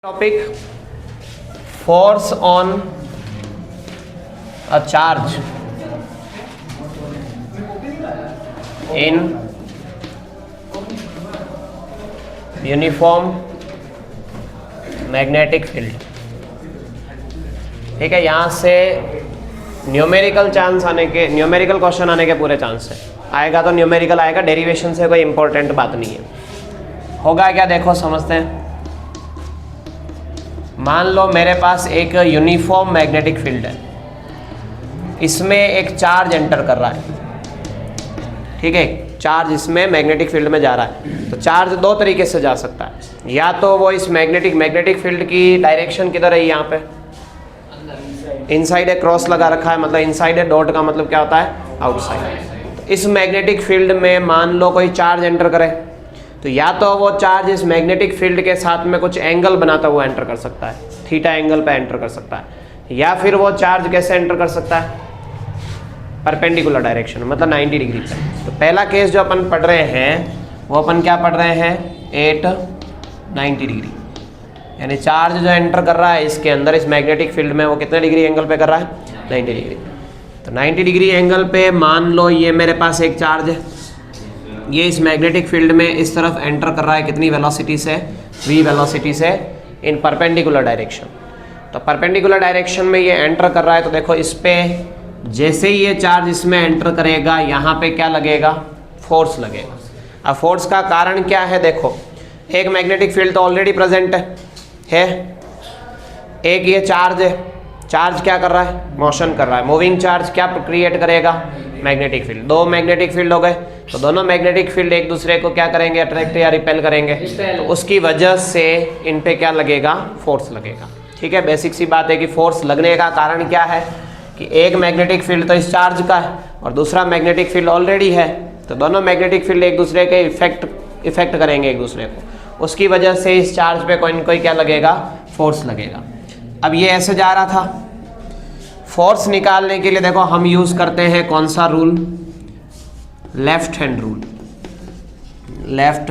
Topic: force on a charge in uniform magnetic field। ठीक है, यहाँ से न्यूमेरिकल क्वेश्चन आने के पूरे चांस है। आएगा तो न्यूमेरिकल आएगा, डेरिवेशन से कोई इंपॉर्टेंट बात नहीं है। होगा क्या, देखो समझते हैं। मान लो मेरे पास एक यूनिफॉर्म मैग्नेटिक फील्ड है, इसमें एक चार्ज एंटर कर रहा है। ठीक है, चार्ज इसमें मैग्नेटिक फील्ड में जा रहा है। तो चार्ज दो तरीके से जा सकता है, या तो वो इस मैग्नेटिक फील्ड की डायरेक्शन किधर है, यहाँ पे इनसाइड है, क्रॉस लगा रखा है, मतलब इनसाइड है, डॉट का मतलब क्या होता है, आउटसाइड। तो इस मैग्नेटिक फील्ड में मान लो कोई चार्ज एंटर करे, तो या तो वो चार्ज इस मैग्नेटिक फील्ड के साथ में कुछ एंगल बनाता हुआ एंटर कर सकता है, थीटा एंगल पे एंटर कर सकता है, या फिर वो चार्ज कैसे एंटर कर सकता है, परपेंडिकुलर डायरेक्शन, मतलब 90 डिग्री पे। तो पहला केस जो अपन पढ़ रहे हैं वो अपन क्या पढ़ रहे हैं, 90 डिग्री, यानी चार्ज जो एंटर कर रहा है इसके अंदर इस मैग्नेटिक फील्ड में, वो कितने डिग्री एंगल पे कर रहा है, 90 डिग्री। तो 90 डिग्री एंगल पे मान लो ये मेरे पास एक चार्ज है, ये इस मैग्नेटिक फील्ड में इस तरफ एंटर कर रहा है, कितनी वेलोसिटी से, v वेलोसिटी से, इन परपेंडिकुलर डायरेक्शन। तो परपेंडिकुलर डायरेक्शन में ये एंटर कर रहा है, तो देखो इस पे जैसे ही ये चार्ज इसमें एंटर करेगा, यहाँ पे क्या लगेगा, फोर्स लगेगा। अब फोर्स का कारण क्या है, देखो एक मैग्नेटिक फील्ड तो ऑलरेडी प्रेजेंट है, एक ये चार्ज है, चार्ज क्या कर रहा है, मोशन कर रहा है। मूविंग चार्ज क्या क्रिएट करेगा, मैग्नेटिक फील्ड। दो मैग्नेटिक फील्ड हो गए, तो दोनों मैग्नेटिक फील्ड एक दूसरे को क्या करेंगे, अट्रैक्ट या रिपेल करेंगे। तो उसकी वजह से इन पे क्या लगेगा, फोर्स लगेगा। ठीक है, बेसिक सी बात है कि फोर्स लगने का कारण क्या है कि एक मैग्नेटिक फील्ड तो इस चार्ज का है और दूसरा मैग्नेटिक फील्ड ऑलरेडी है, तो दोनों मैग्नेटिक फील्ड एक दूसरे के इफेक्ट करेंगे एक दूसरे को। उसकी वजह से इस चार्ज पे कोई न कोई क्या लगेगा, फोर्स लगेगा। अब ये ऐसे जा रहा था, फोर्स निकालने के लिए देखो हम यूज करते हैं कौन सा rule, left hand rule. Left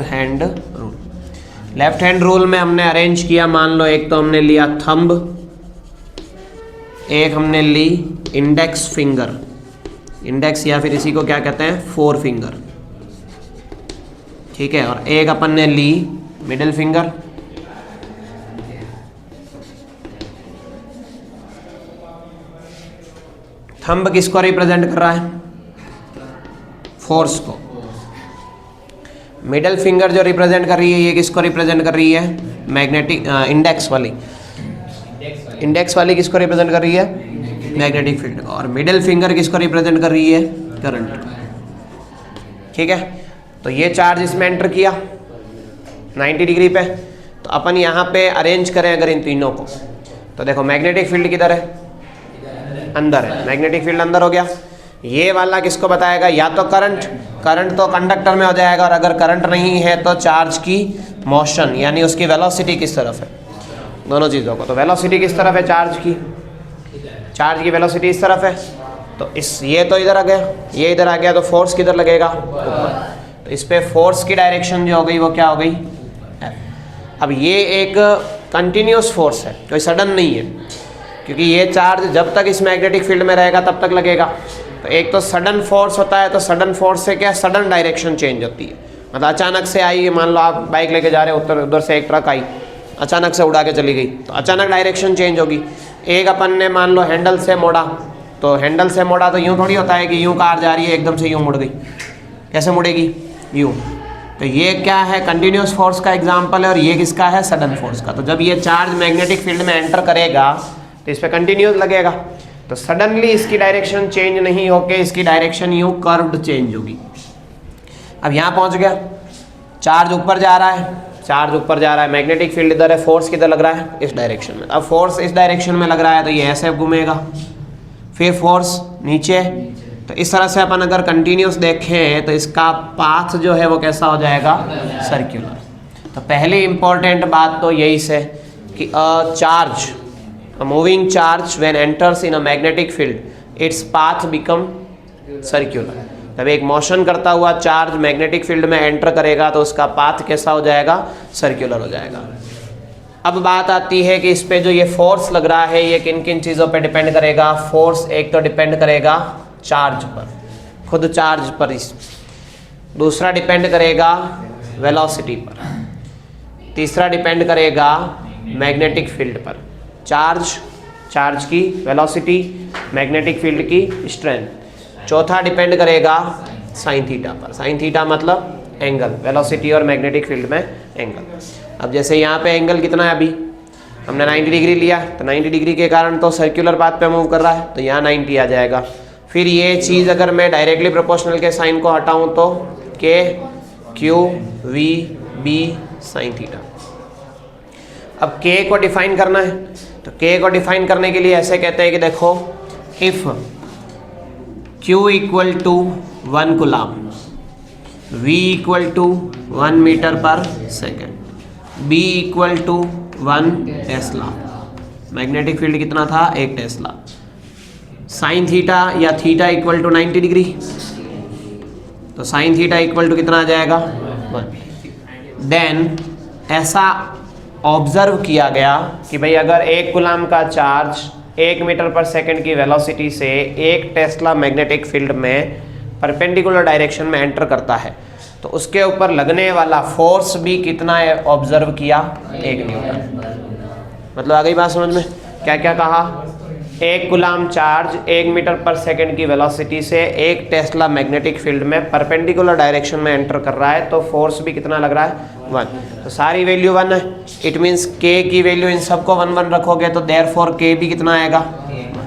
hand rule में हमने अरेंज किया, मान लो एक तो हमने लिया थंब, एक हमने ली इंडेक्स फिंगर, इंडेक्स या फिर इसी को क्या कहते हैं, फोर फिंगर। ठीक है, और एक अपन ने ली मिडिल फिंगर। थंब किसको रिप्रेजेंट कर रहा है, फोर्स को। मिडिल फिंगर जो रिप्रेजेंट कर रही है, ये किसको रिप्रेजेंट कर रही है, मैग्नेटिक इंडेक्स वाली किसको रिप्रेजेंट कर रही है, मैग्नेटिक फील्ड को। और मिडिल फिंगर किसको रिप्रेजेंट कर रही है, करंट। ठीक है, तो ये चार्ज इसमें एंटर किया 90 डिग्री पे, तो अपन यहाँ पे अरेंज करें अगर इन तीनों को, तो देखो मैग्नेटिक फील्ड किधर है, अंदर है, मैग्नेटिक फील्ड अंदर हो गया। ये वाला किसको बताएगा, या तो करंट तो कंडक्टर में हो जाएगा, और अगर करंट नहीं है तो चार्ज की मोशन, यानी उसकी वेलोसिटी किस तरफ है, दोनों चीज़ों को। तो वेलोसिटी किस तरफ है, चार्ज की वेलोसिटी इस तरफ है, तो ये तो इधर आ गया, ये इधर आ गया, तो फोर्स किधर लगेगा, ऊपर। तो इस पे फोर्स की डायरेक्शन जो हो गई वो क्या हो गई, अब ये एक कंटिन्यूस फोर्स है, कोई सडन नहीं है, क्योंकि ये चार्ज जब तक इस मैग्नेटिक फील्ड में रहेगा तब तक लगेगा। तो एक तो सडन फोर्स होता है, तो सडन फोर्स से क्या, सडन डायरेक्शन चेंज होती है, मतलब अचानक से आई, मान लो आप बाइक लेके जा रहे हो, उधर से एक ट्रक आई, अचानक से उड़ा के चली गई, तो अचानक डायरेक्शन चेंज होगी। एक अपन ने मान लो हैंडल से मोड़ा, तो हैंडल से मोड़ा तो यूँ थोड़ी होता है कि यूँ कार जा रही है एकदम से यूँ मुड़ गई, कैसे मुड़ेगी, यूँ। तो ये क्या है, कंटिन्यूस फोर्स का एग्जाम्पल है, और ये किसका है, सडन फोर्स का। तो जब ये चार्ज मैग्नेटिक फील्ड में एंटर करेगा तो इस पर कंटिन्यूस लगेगा, तो सडनली इसकी डायरेक्शन चेंज नहीं होके इसकी डायरेक्शन यूँ कर्व्ड चेंज होगी। अब यहाँ पहुँच गया, चार्ज ऊपर जा रहा है, मैग्नेटिक फील्ड इधर है, फोर्स किधर लग रहा है, इस डायरेक्शन में। अब फोर्स इस डायरेक्शन में लग रहा है, तो ये ऐसे घूमेगा, फिर फोर्स नीचे। तो इस तरह से अपन अगर कंटिन्यूस देखें तो इसका पाथ जो है वो कैसा हो जाएगा, सर्क्यूलर। तो पहली इंपॉर्टेंट बात तो यही से कि a moving charge when enters in a magnetic field, its path become circular। जब एक मोशन करता हुआ चार्ज मैग्नेटिक फील्ड में एंटर करेगा तो उसका पाथ कैसा हो जाएगा, सर्क्यूलर हो जाएगा। अब बात आती है कि इस पे जो ये फोर्स लग रहा है ये किन किन चीज़ों पे डिपेंड करेगा। फोर्स एक तो डिपेंड करेगा चार्ज पर, खुद चार्ज पर, इस दूसरा डिपेंड करेगा वेलोसिटी पर, तीसरा डिपेंड करेगा मैग्नेटिक फील्ड पर। चार्ज की वेलोसिटी, मैग्नेटिक फील्ड की स्ट्रेंथ। चौथा डिपेंड करेगा साइन थीटा पर। साइन थीटा मतलब एंगल, वेलोसिटी और मैग्नेटिक फील्ड में एंगल। अब जैसे यहाँ पे एंगल कितना है, अभी हमने 90 डिग्री लिया, तो 90 डिग्री के कारण तो सर्कुलर पाथ पे मूव कर रहा है, तो यहाँ 90 आ जाएगा। फिर ये चीज़ अगर मैं डायरेक्टली प्रोपोर्शनल के साइन को हटाऊँ तो के q v B sine theta. अब के को डिफाइन करना है, तो के को डिफाइन करने के लिए ऐसे कहते हैं कि देखो, if Q equal to 1 coulomb, V equal to 1 metre per second, B equal to 1 tesla, magnetic field कितना था 1 टेस्ला, साइन थीटा या थीटा इक्वल टू 90 डिग्री, तो साइन थीटा इक्वल टू कितना आ जाएगा 1। देन ऐसा ऑब्जर्व किया गया कि भाई अगर 1 कूलाम का चार्ज 1 मीटर पर सेकंड की वेलोसिटी से 1 टेस्ला मैग्नेटिक फील्ड में परपेंडिकुलर डायरेक्शन में एंटर करता है, तो उसके ऊपर लगने वाला फोर्स भी कितना है ऑब्जर्व किया 1 न्यूटन। मतलब आ गई बात समझ में? क्या क्या कहा? 1 कूलाम चार्ज 1 मीटर पर सेकंड की वेलोसिटी से 1 टेस्ला मैग्नेटिक फील्ड में परपेंडिकुलर डायरेक्शन में एंटर कर रहा है, तो फोर्स भी कितना लग रहा है 1। तो सारी वैल्यू 1 है, इट मीन्स के की वैल्यू इन सबको 1 1 रखोगे तो देयरफॉर के भी कितना आएगा 1।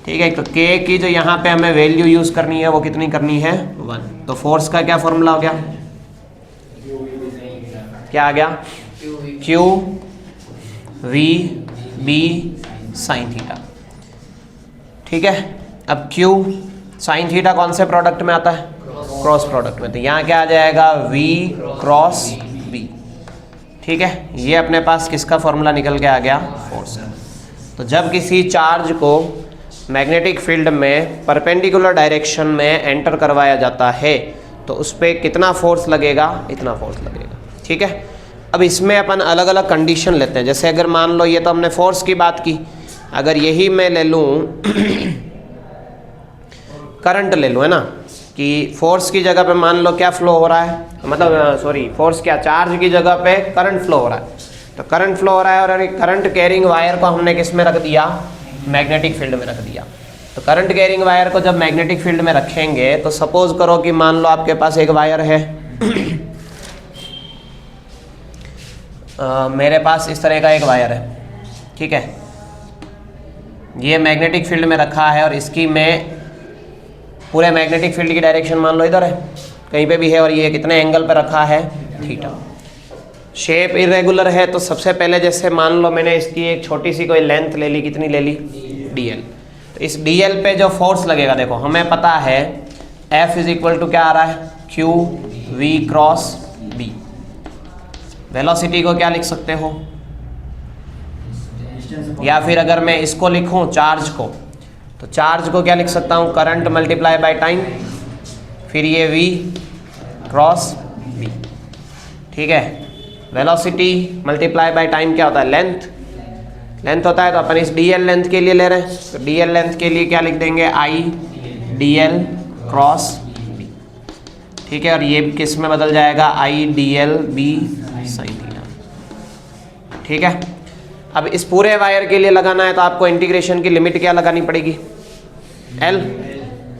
ठीक है, तो के की जो यहाँ पे हमें वैल्यू यूज करनी है वो कितनी करनी है 1। तो फोर्स का क्या फॉर्मूला हो गया? क्या आ गया? Q v B sine theta. ठीक है, अब Q साइन थीटा कौन से प्रोडक्ट में आता है? क्रॉस प्रोडक्ट में, तो यहाँ क्या आ जाएगा V क्रॉस B। ठीक है, ये अपने पास किसका फॉर्मूला निकल के आ गया? फोर्स का। तो जब किसी चार्ज को मैग्नेटिक फील्ड में परपेंडिकुलर डायरेक्शन में एंटर करवाया जाता है तो उस पर कितना फोर्स लगेगा? इतना फोर्स लगेगा। ठीक है, अब इसमें अपन अलग अलग कंडीशन लेते हैं। जैसे अगर मान लो ये तो हमने फोर्स की बात की, अगर यही मैं ले लूँ करंट ले लूँ, है ना, कि फोर्स की जगह पे मान लो क्या फ्लो हो रहा है, मतलब सॉरी फोर्स क्या, चार्ज की जगह पे करंट फ्लो हो रहा है। तो करंट फ्लो हो रहा है और करंट कैरिंग वायर को हमने किस में रख दिया? मैग्नेटिक फील्ड में रख दिया। तो करंट कैरिंग वायर को जब मैग्नेटिक फील्ड में रखेंगे तो सपोज करो कि मान लो आपके पास एक वायर है मेरे पास इस तरह का एक वायर है। ठीक है, ये मैग्नेटिक फील्ड में रखा है और इसकी मैं पूरे मैग्नेटिक फील्ड की डायरेक्शन मान लो इधर है, कहीं पे भी है, और ये कितने एंगल पे रखा है? थीटा। शेप इरेगुलर है, तो सबसे पहले जैसे मान लो मैंने इसकी एक छोटी सी कोई लेंथ ले ली, कितनी ले ली? dl। तो इस dl पे जो फोर्स लगेगा, देखो हमें पता है F इज इक्वल टू क्या आ रहा है? Q V cross B। Velocity को क्या लिख सकते हो? या फिर अगर मैं इसको लिखूं चार्ज को, तो चार्ज को क्या लिख सकता हूं? करंट मल्टीप्लाई बाय टाइम, फिर ये V क्रॉस B। ठीक है, वेलोसिटी मल्टीप्लाई बाय टाइम क्या होता है? लेंथ होता है, तो अपन इस dl लेंथ के लिए ले रहे हैं, तो dl लेंथ के लिए क्या लिख देंगे? I dl cross B। ठीक है, और ये किस में बदल जाएगा? I dl B sign theta. ठीक है, अब इस पूरे वायर के लिए लगाना है तो आपको इंटीग्रेशन की लिमिट क्या लगानी पड़ेगी? L,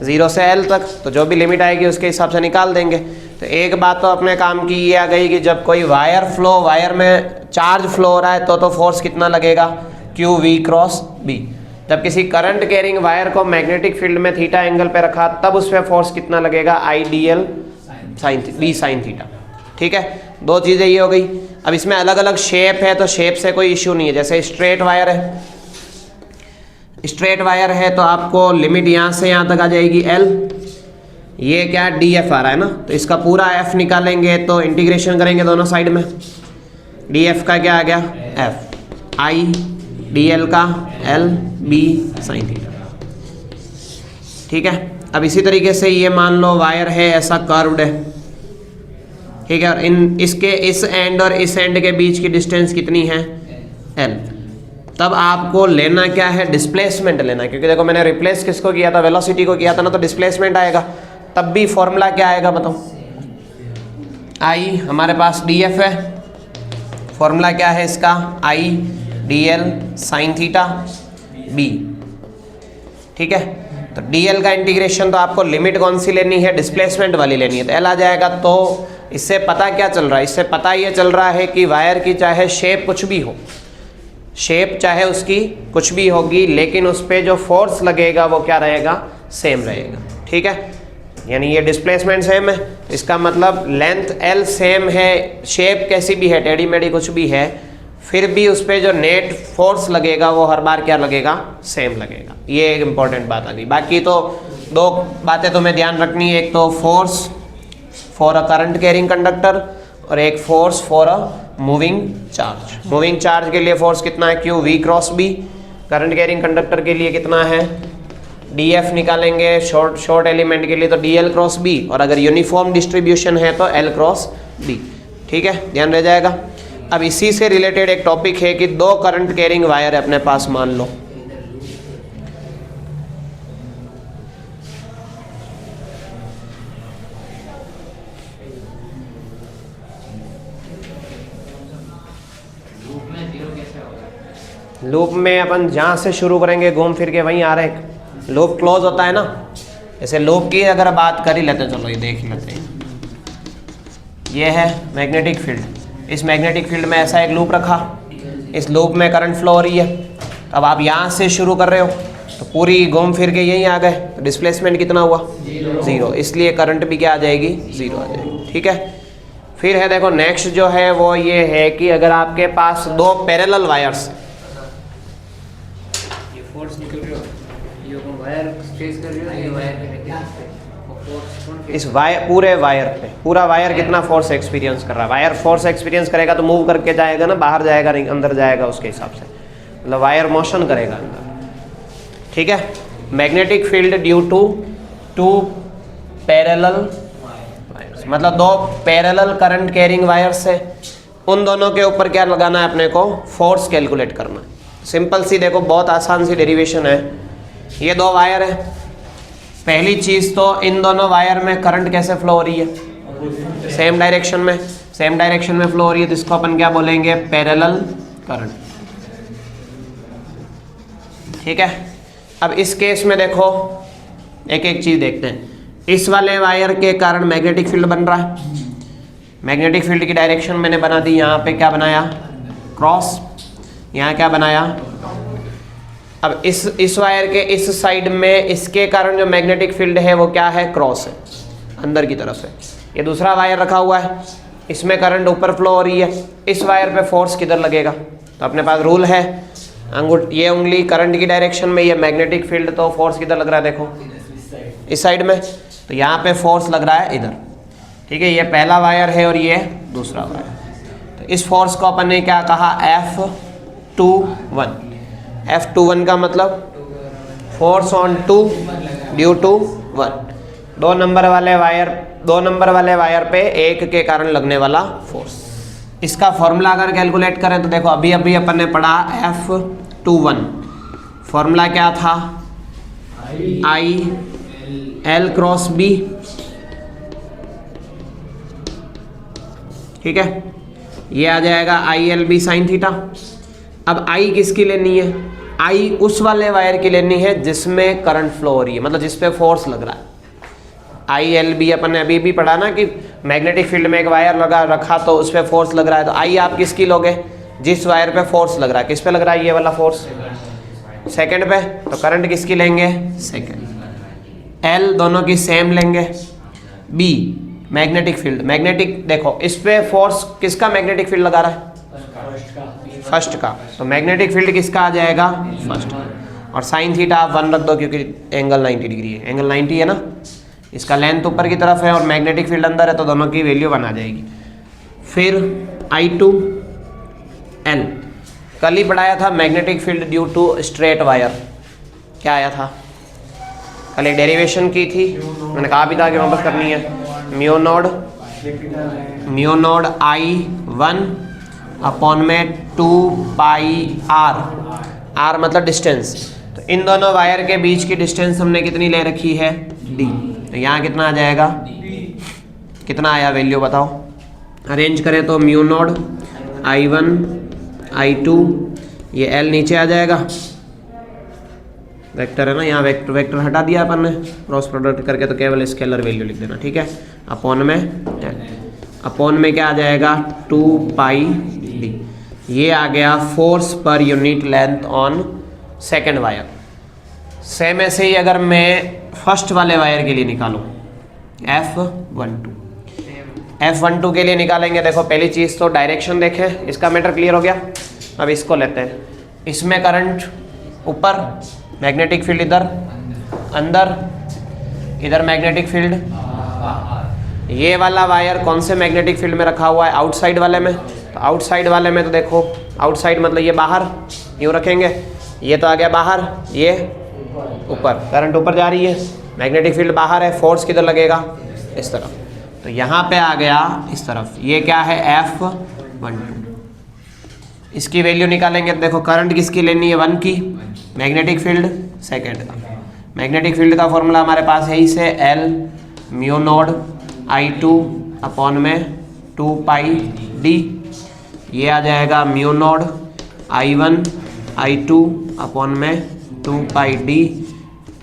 0 से L तक, तो जो भी लिमिट आएगी उसके हिसाब से निकाल देंगे। तो एक बात तो अपने काम की ये आ गई कि जब कोई वायर में चार्ज फ्लो हो रहा है तो फोर्स कितना लगेगा? Q V cross B। जब किसी करंट कैरिंग वायर को मैग्नेटिक फील्ड में थीटा एंगल पे रखा तब उस पर फोर्स कितना लगेगा? I dl B sign theta. ठीक है, दो चीज़ें ये हो गई। अब इसमें अलग अलग शेप है, तो शेप से कोई इश्यू नहीं है। जैसे स्ट्रेट वायर है, स्ट्रेट वायर है तो आपको लिमिट यहाँ से यहाँ तक आ जाएगी L। ये क्या DF आ रहा है ना, तो इसका पूरा F निकालेंगे तो इंटीग्रेशन करेंगे दोनों साइड में, DF का क्या आ गया? F I dl का L B साइन थीटा। ठीक है, अब इसी तरीके से ये मान लो वायर है ऐसा कर्व्ड है। ठीक है, और इसके इस एंड और इस एंड के बीच की डिस्टेंस कितनी है? L। तब आपको लेना क्या है, डिस्प्लेसमेंट लेना है, क्योंकि देखो मैंने रिप्लेस किसको किया था, वेलोसिटी को किया था ना, तो डिस्प्लेसमेंट आएगा। तब भी फॉर्मूला क्या आएगा बताओ, आई हमारे पास df है, फॉर्मूला क्या है इसका, आई dl साइन थीटा b। ठीक है, तो dl का इंटीग्रेशन, तो आपको लिमिट कौन सी लेनी है, डिस्प्लेसमेंट वाली लेनी है, तो l आ जाएगा। तो इससे पता क्या चल रहा है, इससे पता ये चल रहा है कि वायर की चाहे शेप कुछ भी हो, शेप चाहे उसकी कुछ भी होगी, लेकिन उस पर जो फोर्स लगेगा वो क्या रहेगा, सेम रहेगा। ठीक है, यानी ये डिस्प्लेसमेंट सेम है, इसका मतलब लेंथ L सेम है, शेप कैसी भी है, टेढ़ी मेढ़ी कुछ भी है, फिर भी उस पर जो नेट फोर्स लगेगा वो हर बार क्या लगेगा, सेम लगेगा। ये एक इम्पॉर्टेंट बात आ गई। बाकी तो दो बातें तुम्हें ध्यान रखनी है, एक तो force for a current carrying conductor और एक force for a moving charge. Moving charge के लिए फोर्स कितना है, Q V cross B। Current carrying conductor के लिए कितना है, DF निकालेंगे शॉर्ट एलिमेंट के लिए तो DL क्रॉस B, और अगर यूनिफॉर्म डिस्ट्रीब्यूशन है तो L क्रॉस B। ठीक है, ध्यान रह जाएगा। अब इसी से रिलेटेड एक टॉपिक है कि दो करंट कैरिंग वायर है अपने पास, मान लो लूप में अपन जहाँ से शुरू करेंगे घूम फिर के वहीं आ रहे हैं, लूप क्लोज होता है ना। जैसे लूप की अगर बात कर ही लेते हैं, चलो ये देख लेते हैं, ये है मैग्नेटिक फील्ड। इस मैग्नेटिक फील्ड में ऐसा एक लूप रखा, इस लूप में करंट फ्लो हो रही है। अब आप यहाँ से शुरू कर रहे हो तो पूरी घूम फिर के यहीं आ गए, तो डिस्प्लेसमेंट कितना हुआ, 0, इसलिए करंट भी क्या आ जाएगी, 0 आ जाएगी। ठीक है, फिर है देखो नेक्स्ट जो है वो ये है कि अगर आपके पास दो पैरेलल वायर्स, फोर्स निकल रही हो, ये वायर स्ट्रेस कर रही हो, ये वायर पे इस वायर पूरे वायर पे, पूरा वायर कितना फोर्स एक्सपीरियंस कर रहा है, वायर फोर्स एक्सपीरियंस करेगा तो मूव करके जाएगा ना, बाहर जाएगा नहीं अंदर जाएगा, उसके हिसाब से मतलब वायर मोशन करेगा अंदर। ठीक है, magnetic field due to two parallel wires, मतलब दो पैरेलल करंट कैरिंग वायर्स है, उन दोनों के ऊपर क्या लगाना है अपने को, फोर्स कैलकुलेट करना है। सिंपल सी देखो, बहुत आसान सी डेरिवेशन है। ये दो वायर है, पहली चीज़ तो इन दोनों वायर में करंट कैसे फ्लो हो रही है, सेम डायरेक्शन में, सेम डायरेक्शन में फ्लो हो रही है, तो इसको अपन क्या बोलेंगे, पैरेलल करंट। ठीक है, अब इस केस में देखो एक एक चीज़ देखते हैं। इस वाले वायर के कारण मैग्नेटिक फील्ड बन रहा है, मैग्नेटिक फील्ड की डायरेक्शन मैंने बना दी, यहाँ पे क्या बनाया, क्रॉस, यहाँ क्या बनाया। अब इस वायर के इस साइड में इसके कारण जो मैग्नेटिक फील्ड है वो क्या है, क्रॉस है, अंदर की तरफ है। ये दूसरा वायर रखा हुआ है, इसमें करंट ऊपर फ्लो हो रही है, इस वायर पे फोर्स किधर लगेगा, तो अपने पास रूल है, ये उंगली करंट की डायरेक्शन में, ये मैग्नेटिक फील्ड, तो फोर्स किधर लग रहा है, देखो इस साइड में, तो यहाँ पे फोर्स लग रहा है इधर। ठीक है, ये पहला वायर है और ये दूसरा वायर, तो इस फोर्स को अपन ने क्या कहा, F21। F21 का मतलब फोर्स ऑन 2 ड्यू टू 1, दो नंबर वाले वायर पे एक के कारण लगने वाला फोर्स। इसका फॉर्मूला अगर कैलकुलेट करें तो देखो अभी अपन ने पढ़ा F21, फॉर्मूला क्या था, I L क्रॉस B। ठीक है, ये आ जाएगा ILB साइन थीटा। अब I किसकी लेनी है, I उस वाले वायर की लेनी है जिसमें करंट फ्लो हो रही है, मतलब जिस पे फोर्स लग रहा है। ILB अपन ने अभी भी पढ़ा ना कि मैग्नेटिक फील्ड में एक वायर लगा रखा तो उस पर फोर्स लग रहा है, तो I आप किसकी लोगे, जिस वायर पे फोर्स लग रहा है। किस पे लग रहा है, ये वाला फोर्स सेकंड पे, तो करंट किसकी लेंगे, सेकंड। L दोनों की सेम लेंगे। B मैग्नेटिक फील्ड, मैग्नेटिक देखो इस पे फोर्स किसका मैग्नेटिक फील्ड लगा रहा है, फर्स्ट का, तो मैग्नेटिक फील्ड किसका आ जाएगा, फर्स्ट। और साइन थीटा आप 1 रख दो क्योंकि एंगल 90 डिग्री है, एंगल 90 है ना, इसका लेंथ ऊपर की तरफ है और मैग्नेटिक फील्ड अंदर है, तो दोनों की वैल्यू बना जाएगी। फिर I2 L, कल ही पढ़ाया था magnetic field due to straight wire, क्या आया था, कल एक डेरिवेशन की थी, मैंने कहा भी था कि वापस करनी है, म्यू नोड I1 अपॉन में 2 पाई आर, आर मतलब डिस्टेंस। तो इन दोनों वायर के बीच की डिस्टेंस हमने कितनी ले रखी है, डी। तो यहाँ कितना आ जाएगा, कितना आया वैल्यू बताओ। अरेंज करें तो म्यू नॉड I1 I2, ये L नीचे आ जाएगा, वेक्टर है ना, यहाँ वेक्टर वेक्टर हटा दिया अपन ने, क्रॉस प्रोडक्ट करके तो केवल स्केलर वैल्यू लिख देना, ठीक है। अपॉन में L, अपॉन में क्या आ जाएगा 2 पाई डी। ये आ गया force per unit length on second wire. Same ऐसे ही अगर मैं फर्स्ट वाले वायर के लिए निकालूं F12 के लिए निकालेंगे। देखो पहली चीज़ तो डायरेक्शन देखें, इसका मैटर क्लियर हो गया। अब इसको लेते हैं, इसमें करंट ऊपर, मैग्नेटिक फील्ड इधर अंदर, इधर मैग्नेटिक फील्ड। ये वाला वायर कौन से मैग्नेटिक फील्ड में रखा हुआ है, आउटसाइड वाले में। तो आउटसाइड वाले में तो देखो, आउटसाइड मतलब ये बाहर, यूँ रखेंगे, ये तो आ गया बाहर, ये ऊपर, करंट ऊपर जा रही है, मैग्नेटिक फील्ड बाहर है, फोर्स किधर लगेगा, इस तरफ। तो यहाँ पे आ गया इस तरफ, ये क्या है F12। इसकी वैल्यू निकालेंगे तो देखो करंट किसकी लेनी है, 1 की, मैग्नेटिक फील्ड सेकेंड का। मैग्नेटिक फील्ड का फॉर्मूला हमारे पास है ही से L mu Nord I2 upon में 2 पाई डी। ये आ जाएगा mu naught I1 I2 upon में 2 पाई डी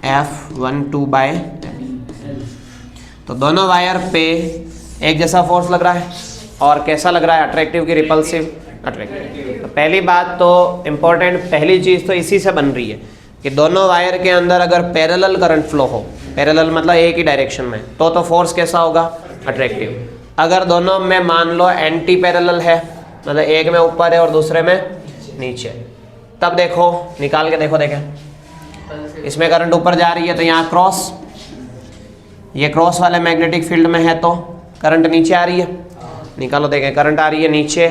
F12 बाय। तो दोनों वायर पे एक जैसा फोर्स लग रहा है, और कैसा लग रहा है, अट्रैक्टिव की रिपल्सिव, अट्रैक्टिव। तो पहली बात तो इम्पोर्टेंट, पहली चीज़ तो इसी से बन रही है कि दोनों वायर के अंदर अगर पैरेलल करंट फ्लो हो, पैरेलल मतलब एक ही डायरेक्शन में, तो फोर्स कैसा होगा, अट्रैक्टिव। अगर दोनों में मान लो एंटी पैरेलल है, मतलब एक में ऊपर है और दूसरे में नीचे, तब देखो निकाल के देखो, देखें इसमें करंट ऊपर जा रही है तो यहाँ क्रॉस, ये क्रॉस वाले मैग्नेटिक फील्ड में है तो करंट नीचे आ रही है, निकालो देखें, करंट आ रही है नीचे,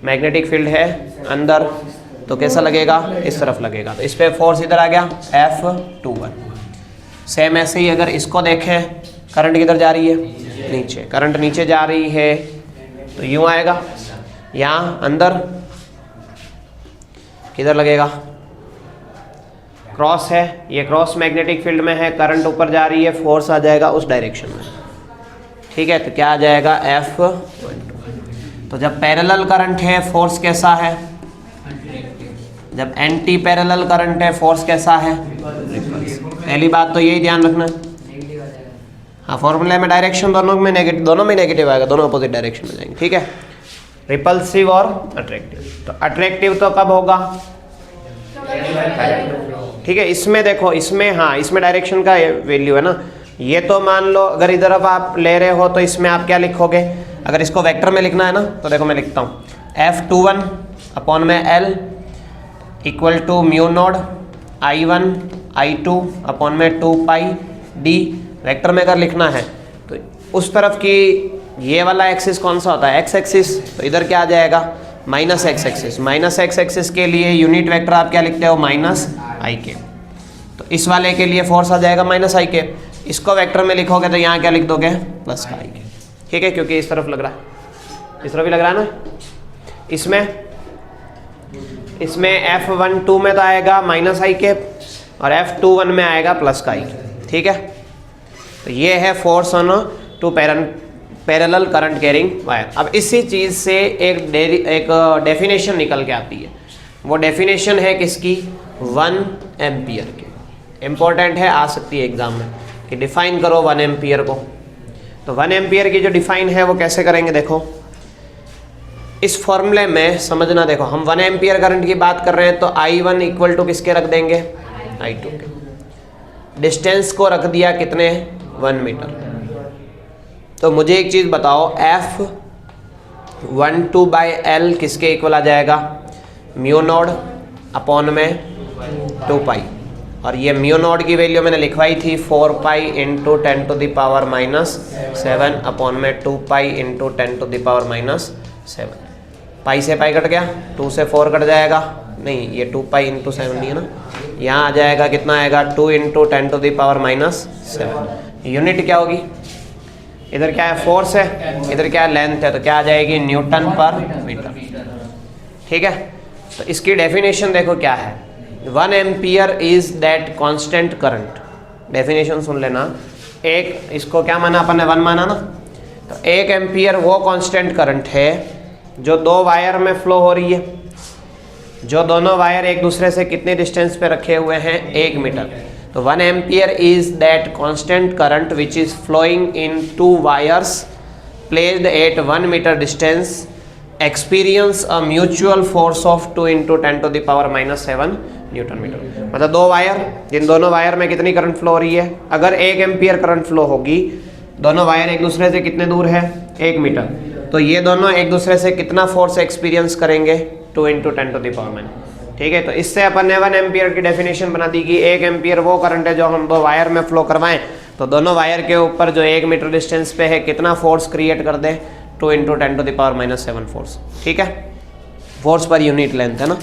मैग्नेटिक फील्ड है अंदर, तो कैसा लगेगा, इस तरफ लगेगा। तो इस पर फोर्स इधर आ गया F21। सेम ऐसे ही अगर इसको देखें, करंट किधर जा रही है, नीचे, करंट नीचे जा रही है तो यूँ आएगा, यहाँ अंदर किधर लगेगा, क्रॉस है, ये क्रॉस मैग्नेटिक फील्ड में है, करंट ऊपर जा रही है, फोर्स आ जाएगा उस डायरेक्शन में, ठीक है। तो क्या आ जाएगा F12। तो जब पैरेलल करंट है फोर्स कैसा है, जब एंटी पैरेलल करंट है फोर्स कैसा है, पहली बात तो यही ध्यान रखना। हाँ, फॉर्मूले में डायरेक्शन दोनों में नेगेटिव, दोनों में नेगेटिव आएगा, दोनों अपोजिट डायरेक्शन में जाएंगे, ठीक है। रिपल्सिव और अट्रैक्टिव। तो अट्रैक्टिव तो कब होगा, ठीक है। इसमें देखो, इसमें हाँ, इसमें डायरेक्शन का वैल्यू है ना। ये तो मान लो अगर इधर अब आप ले रहे हो तो इसमें आप क्या लिखोगे, अगर इसको वेक्टर में लिखना है ना, तो देखो मैं लिखता हूँ F21 अपॉन में L equal to mu naught I1 I2 upon में 2 पाई डी। वेक्टर में अगर लिखना है तो उस तरफ की ये वाला एक्सिस कौन सा होता है, एक्स एक्सिस, तो इधर क्या आ जाएगा, minus x axis. Minus x axis के लिए यूनिट वेक्टर आप क्या लिखते हो, माइनस आई के। तो इस वाले के लिए फोर्स आ जाएगा माइनस आई के। इसको वेक्टर में लिखोगे तो यहाँ क्या लिख दोगे, प्लस का आई के, ठीक है, क्योंकि इस तरफ लग रहा है, इस तरफ भी लग रहा है ना। इसमें F12 में तो आएगा माइनस आई के और F21 में आएगा प्लस का आई के, ठीक है। तो ये है force on two parallel current carrying wire. अब इसी चीज़ से एक डेफिनेशन निकल के आती है। वो डेफिनेशन है किसकी, 1 एम्पियर की। इम्पोर्टेंट है, आ सकती है एग्जाम में कि डिफाइन करो 1 एम्पियर को। तो 1 एम्पियर की जो डिफाइन है वो कैसे करेंगे, देखो इस फॉर्मूले में समझना। देखो हम 1 एम्पियर करंट की बात कर रहे हैं तो I1 इक्वल टू किसके रख देंगे, I2 के। डिस्टेंस को रख दिया कितने, 1 मीटर। तो मुझे एक चीज़ बताओ, F12 बाई L किसके इक्वल आ जाएगा, म्यू नॉड अपॉन में 2 पाई। और ये म्यू नॉड की वैल्यू मैंने लिखवाई थी 4 pi into 10 to the power -7 upon में 2 pi into 10 to the power -7। Pi से पाई कट गया, 2 से 4 कट जाएगा, नहीं ये 2 पाई इंटू 7 नहीं है ना, यहाँ आ जाएगा कितना आएगा, 2 into 10 to the power -7। Unit क्या होगी, इधर क्या है फोर्स है, इधर क्या है लेंथ है, तो क्या आ जाएगी न्यूटन पर मीटर। ठीक है, तो इसकी डेफिनेशन देखो क्या है। 1 ampere is that constant current. Definition सुन लेना। एक इसको क्या माना अपन ने, 1 माना ना, तो 1 एम्पियर वो कांस्टेंट करंट है जो 2 वायर में फ्लो हो रही है, जो दोनों वायर एक दूसरे से कितने डिस्टेंस पे रखे हुए हैं, 1 मीटर। तो 1 ampere is that constant current which is flowing in 2 wires placed at 1 metre distance experience a mutual force of 2 × 10⁻⁻7 newton metre. मतलब 2 वायर, जिन दोनों वायर में कितनी करंट फ्लो हो रही है, अगर 1 एम्पियर करंट फ्लो होगी, दोनों वायर एक दूसरे से कितने दूर है, 1 मीटर, तो ये दोनों एक दूसरे से कितना फोर्स एक्सपीरियंस करेंगे, 2 × 10⁻⁻। ठीक है, तो इससे अपन ने 1 एम्पियर की डेफिनेशन बना दी कि 1 एम्पियर वो करंट है जो हम 2 वायर में फ्लो करवाएं, तो दोनों वायर के ऊपर जो 1 मीटर डिस्टेंस पे है कितना फोर्स क्रिएट कर दे, 2 × 10⁻⁻7 फोर्स। ठीक है, फोर्स पर यूनिट लेंथ है ना।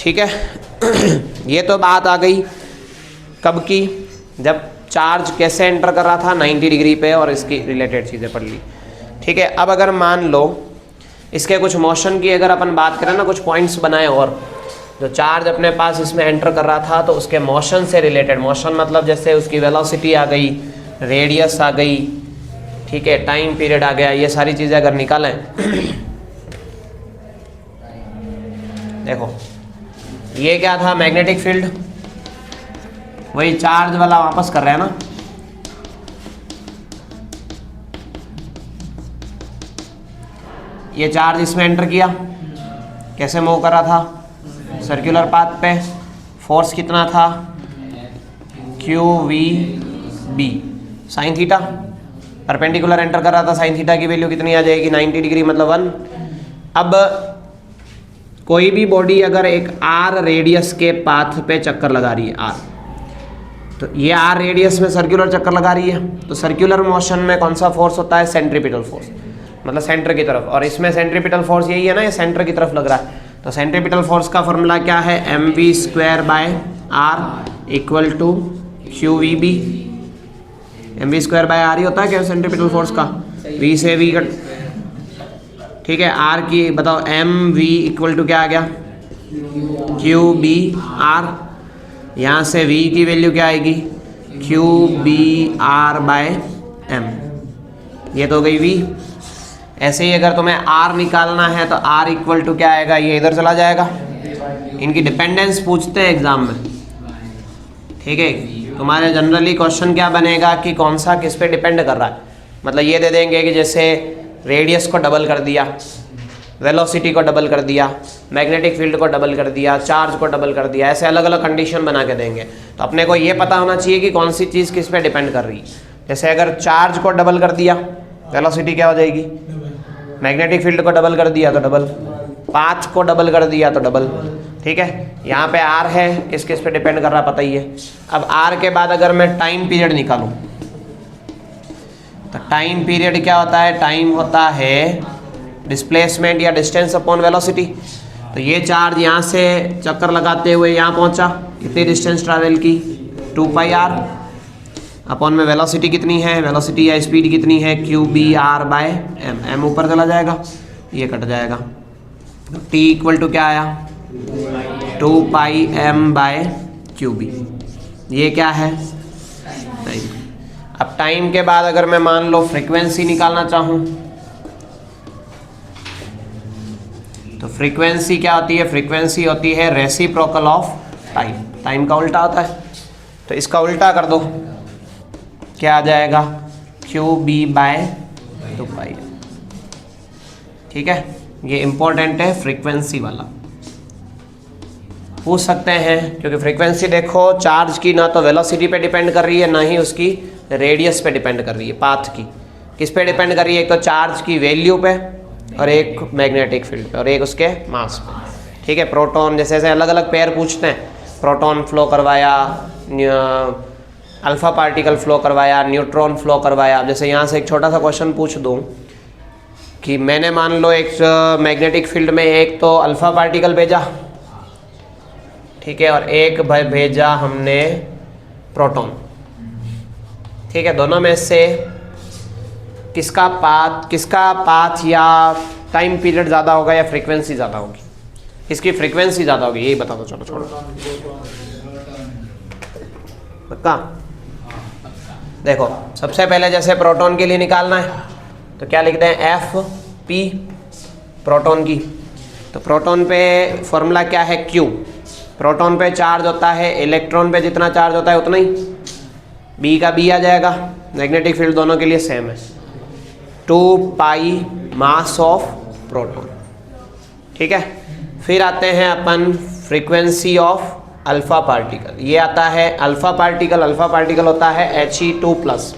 ठीक है ये तो बात आ गई कब की, जब चार्ज कैसे एंटर कर रहा था 90 डिग्री पे, और इसकी रिलेटेड चीज़ें पढ़ ली। ठीक है, अब अगर मान लो इसके कुछ मोशन की अगर अपन बात करें ना, कुछ पॉइंट्स बनाए, और जो चार्ज अपने पास इसमें एंटर कर रहा था तो उसके मोशन से रिलेटेड, मोशन मतलब जैसे उसकी वेलोसिटी आ गई, रेडियस आ गई, ठीक है, टाइम पीरियड आ गया, ये सारी चीज़ें अगर निकालें देखो ये क्या था, मैग्नेटिक फील्ड, वही चार्ज वाला वापस कर रहे हैं ना। ये चार्ज इसमें एंटर किया, कैसे मूव कर रहा था, सर्कुलर पाथ पे, फोर्स कितना था, QVB sine theta, perpendicular enter कर रहा था, साइन थीटा की वैल्यू कितनी आ जाएगी, 90 डिग्री मतलब 1। अब कोई भी बॉडी अगर एक R रेडियस के पाथ पे चक्कर लगा रही है, R, तो ये R रेडियस में सर्कुलर चक्कर लगा रही है, तो सर्कुलर मोशन में कौन सा फोर्स होता है, सेंट्रीपिटल फोर्स, मतलब सेंटर की तरफ, और इसमें सेंट्रीपिटल फोर्स यही है ना, ये सेंटर की तरफ लग रहा है। तो सेंट्रीपिटल फोर्स का फॉर्मूला क्या है, mv²/r = QVB। mv²/r ही होता है क्या सेंट्रीपिटल फोर्स का, v से v कट, ठीक है, r की बताओ, mv = क्या आ गया, QBr, यहाँ से v की वैल्यू क्या आएगी, QBr/m, ये तो हो गई v। ऐसे ही अगर तुम्हें r निकालना है तो r = क्या आएगा, ये इधर चला जाएगा। इनकी डिपेंडेंस पूछते हैं एग्जाम में, ठीक है, तुम्हारे जनरली क्वेश्चन क्या बनेगा कि कौन सा किस पे डिपेंड कर रहा है, मतलब ये दे देंगे कि जैसे रेडियस को डबल कर दिया, वेलोसिटी को डबल कर दिया, मैग्नेटिक फील्ड को डबल कर दिया, चार्ज को डबल कर दिया, ऐसे अलग अलग कंडीशन बना के देंगे। तो अपने को ये पता होना चाहिए कि कौन सी चीज़ किस पे डिपेंड कर रही है। जैसे अगर चार्ज को डबल कर दिया, वेलोसिटी क्या हो जाएगी, मैग्नेटिक फील्ड को डबल कर दिया तो डबल, पाथ को डबल कर दिया तो डबल। ठीक है, यहाँ पे R है, किस किस पे डिपेंड कर रहा पता ही है। अब R के बाद अगर मैं टाइम पीरियड निकालूं तो टाइम पीरियड क्या होता है, टाइम होता है डिस्प्लेसमेंट या डिस्टेंस अपॉन वेलोसिटी। तो ये चार्ज यहाँ से चक्कर लगाते हुए यहाँ पहुँचा, कितनी डिस्टेंस ट्रैवल की, 2πr, अपॉन में वेलोसिटी कितनी है, वेलोसिटी या स्पीड कितनी है, QBr/m, m ऊपर चला जाएगा, ये कट जाएगा। T = क्या आया, 2πm/QB, ये क्या है, टाइम। अब टाइम के बाद अगर मैं मान लो फ्रीक्वेंसी निकालना चाहूँ तो फ्रीक्वेंसी क्या होती है, फ्रीक्वेंसी होती है रेसिप्रोकल ऑफ टाइम, टाइम का उल्टा होता है। तो इसका उल्टा कर दो, क्या आ जाएगा, QB/2π। ठीक है, ये इंपॉर्टेंट है फ्रीक्वेंसी वाला, पूछ सकते हैं, क्योंकि फ्रीक्वेंसी देखो चार्ज की ना तो वेलोसिटी पे डिपेंड कर रही है, ना ही उसकी रेडियस पे डिपेंड कर रही है, पाथ की। किस पे डिपेंड कर रही है, एक तो चार्ज की वैल्यू पे, और एक मैग्नेटिक फील्ड पे, और एक उसके मास पे। ठीक है, प्रोटॉन, जैसे जैसे अलग अलग पेयर पूछते हैं, प्रोटॉन फ्लो करवाया, अल्फा पार्टिकल फ्लो करवाया, न्यूट्रॉन फ्लो करवाया। जैसे यहाँ से एक छोटा सा क्वेश्चन पूछ दूँ कि मैंने मान लो एक मैग्नेटिक फील्ड में एक तो अल्फा पार्टिकल भेजा, ठीक है, और एक भेजा हमने प्रोटॉन। ठीक है, दोनों में से किसका पाथ या टाइम पीरियड ज़्यादा होगा या फ्रीक्वेंसी ज़्यादा होगी? इसकी फ्रीक्वेंसी ज़्यादा होगी, यही बता दो। चलो छोड़ो, पक्का? देखो सबसे पहले जैसे प्रोटॉन के लिए निकालना है तो क्या लिखते हैं, एफ पी प्रोटॉन की। तो प्रोटॉन पे फॉर्मूला क्या है, क्यू। प्रोटॉन पे चार्ज होता है, इलेक्ट्रॉन पे जितना चार्ज होता है उतना ही, बी का बी आ जाएगा। मैग्नेटिक फील्ड दोनों के लिए सेम है, 2 पाई मास ऑफ प्रोटॉन। ठीक है, फिर आते हैं अपन फ्रीक्वेंसी ऑफ अल्फा पार्टिकल। ये आता है अल्फा पार्टिकल। अल्फा पार्टिकल होता है He2+।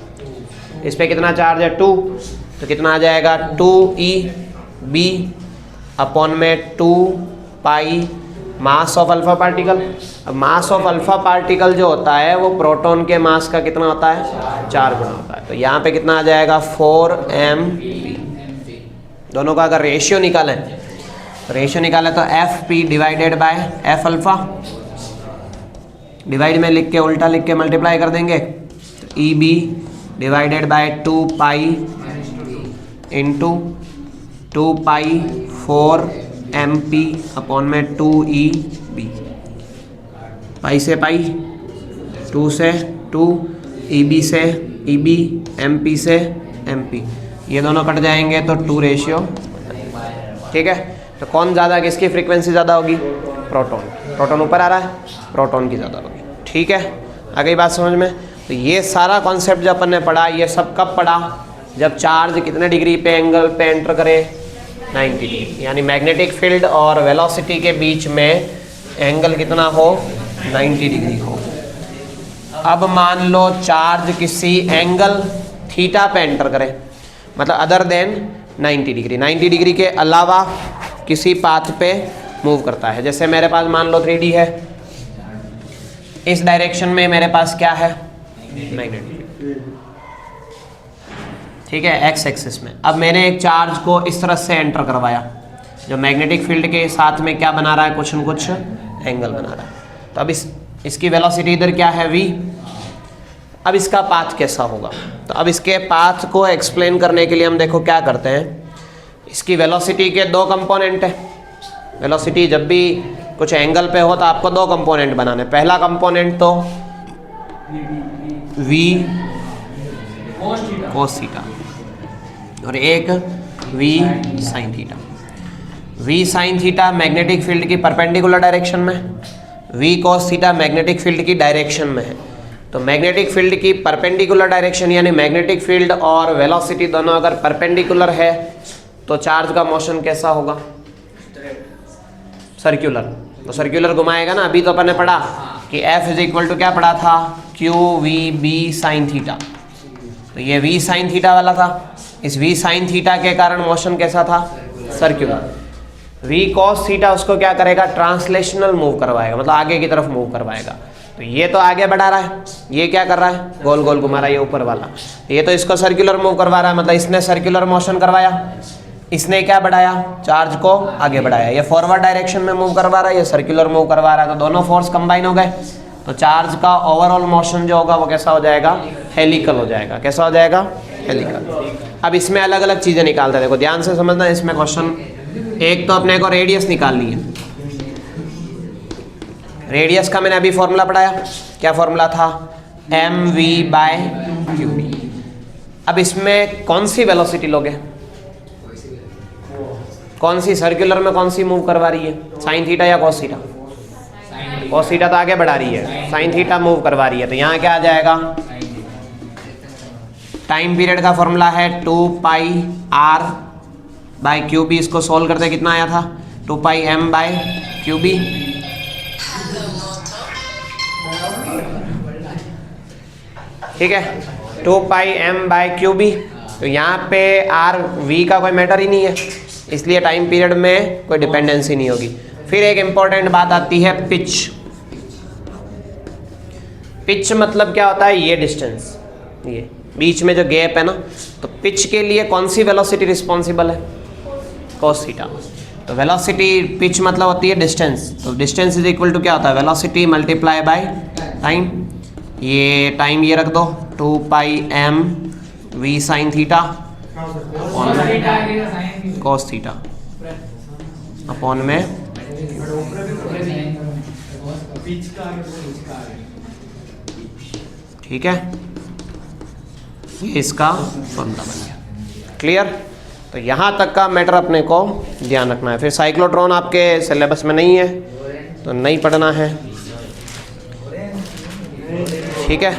इस पे कितना चार्ज है, 2, तो कितना आ जाएगा 2eB अपॉन में 2 पाई मास ऑफ अल्फा पार्टिकल। अब मास ऑफ अल्फा पार्टिकल जो होता है वो प्रोटॉन के मास का कितना होता है, 4 गुना होता है। तो यहाँ पे कितना आ जाएगा 4mp। दोनों का अगर रेशियो निकालें तो Fp divided by F alpha, divide में लिख के उल्टा लिख के मल्टीप्लाई कर देंगे, तो EB divided by 2 pi into 2 pi 4mp upon में 2eB। पाई से पाई, 2 से 2, EB से EB, MP से MP, ये दोनों कट जाएंगे तो 2 रेशियो। ठीक है, तो कौन ज़्यादा, किसकी फ्रीक्वेंसी ज़्यादा होगी, प्रोटॉन। प्रोटॉन ऊपर आ रहा है, प्रोटॉन की ज़्यादा होगी। ठीक है, आ गई बात समझ में? तो ये सारा कॉन्सेप्ट जो अपन ने पढ़ा, ये सब कब पढ़ा, जब चार्ज कितने डिग्री पे एंगल पे एंटर करे, 90 डिग्री। यानी मैग्नेटिक फील्ड और वेलोसिटी के बीच में एंगल कितना हो, 90 डिग्री हो। अब मान लो चार्ज किसी एंगल थीटा पे एंटर करे, मतलब अदर देन 90 डिग्री, 90 डिग्री के अलावा किसी पाथ पे मूव करता है। जैसे मेरे पास मान लो 3D है, इस डायरेक्शन में मेरे पास क्या है, मैग्नेटिक, ठीक है, एक्स एक्सिस में। अब मैंने एक चार्ज को इस तरह से एंटर करवाया, जो मैग्नेटिक फील्ड के साथ में क्या बना रहा है, कुछ न कुछ एंगल बना रहा है। तो अब इसकी वेलोसिटी इधर क्या है, v। अब इसका पाथ कैसा होगा, तो अब इसके पाथ को एक्सप्लेन करने के लिए हम देखो क्या करते हैं। इसकी वेलोसिटी के 2 कंपोनेंट है। वेलोसिटी जब भी कुछ एंगल पे हो तो आपको 2 कंपोनेंट बनाने। पहला कंपोनेंट तो v cos थीटा और एक v sin theta. v sin theta magnetic field की परपेंडिकुलर डायरेक्शन में, v cos theta magnetic field की डायरेक्शन में है। तो मैग्नेटिक फील्ड की परपेंडिकुलर डायरेक्शन यानी मैग्नेटिक फील्ड और वेलोसिटी दोनों अगर परपेंडिकुलर है तो चार्ज का मोशन कैसा होगा, सर्कुलर। तो सर्कुलर घुमाएगा ना। अभी तो अपन ने पढ़ा कि F इज इक्वल टू क्या पढ़ा था, QVB sin थीटा। तो ये V sin थीटा वाला था। इस V sin थीटा के कारण मोशन कैसा था, सर्कुलर। V cos थीटा उसको क्या करेगा, ट्रांसलेशनल मूव करवाएगा, मतलब आगे की तरफ मूव करवाएगा। तो ये तो आगे बढ़ा रहा है, ये क्या कर रहा है, गोल गोल घुमा रहा है, ये ऊपर वाला। ये तो इसको सर्कुलर मूव करवा रहा है, मतलब इसने सर्कुलर मोशन करवाया, इसने क्या बढ़ाया, चार्ज को आगे बढ़ाया। ये फॉरवर्ड डायरेक्शन में मूव करवा रहा है, ये सर्कुलर मूव करवा रहा है। तो दोनों फोर्स कंबाइन हो गए, तो चार्ज का ओवरऑल मोशन जो होगा वो कैसा हो जाएगा, हेलिकल हो जाएगा। कैसा हो जाएगा, हेलिकल। अब इसमें अलग अलग चीज़ें निकालते हैं, देखो ध्यान से समझना। इसमें क्वेश्चन एक तो अपने को रेडियस निकालनी है। रेडियस का मैंने अभी फॉर्मूला पढ़ाया, क्या फॉर्मूला था, mv/qb। अब इसमें कौन सी वेलोसिटी लोगे, कौन सी सर्कुलर में कौन सी मूव करवा रही है, साइन थीटा या कॉस थीटा? कॉस थीटा तो आगे बढ़ा रही है, साइन थीटा मूव करवा रही है। तो यहाँ क्या आ जाएगा, टाइम पीरियड का फॉर्मूला है 2πr/qb। इसको सोल्व करते कितना आया था, 2πm/qb। ठीक है, 2πm/qb। तो यहाँ पे r v का कोई मैटर ही नहीं है, इसलिए टाइम पीरियड में कोई डिपेंडेंसी नहीं होगी। फिर एक इंपॉर्टेंट बात आती है पिच। पिच मतलब क्या होता है, ये डिस्टेंस, ये बीच में जो गैप है ना, तो पिच के लिए कौन सी वेलोसिटी रिस्पॉन्सिबल है, cos थीटा। तो वेलोसिटी पिच मतलब होती है डिस्टेंस। तो डिस्टेंस इज इक्वल टू क्या होता है, वेलोसिटी मल्टीप्लाई बाय टाइम। ये टाइम ये रख दो, 2πm v sin theta cos theta upon में ठीक है, ये इसका फॉर्मूला बन गया। क्लियर? तो यहाँ तक का मैटर अपने को ध्यान रखना है। फिर साइक्लोट्रॉन आपके सिलेबस में नहीं है तो नहीं पढ़ना है, ठीक है।